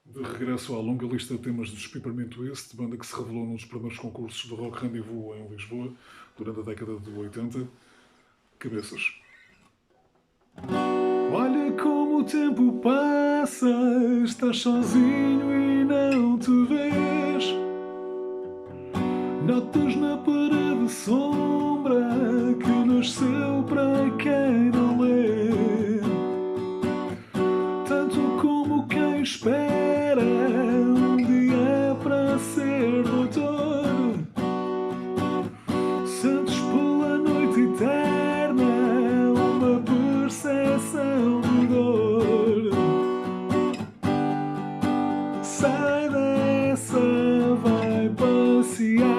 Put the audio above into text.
De regresso à longa lista de temas dos Peppermint Twist, banda que se revelou num dos primeiros concursos do Rock Rendezvous em Lisboa, durante a década de 80. Cabeças. Olha como o tempo passa, estás sozinho e não te vês. Notas na parede sombra que nasceu para quem não lê. Tanto como quem espera um dia para ser doutor. Sentes pela noite eterna uma percepção de dor. Sai dessa, vai passear.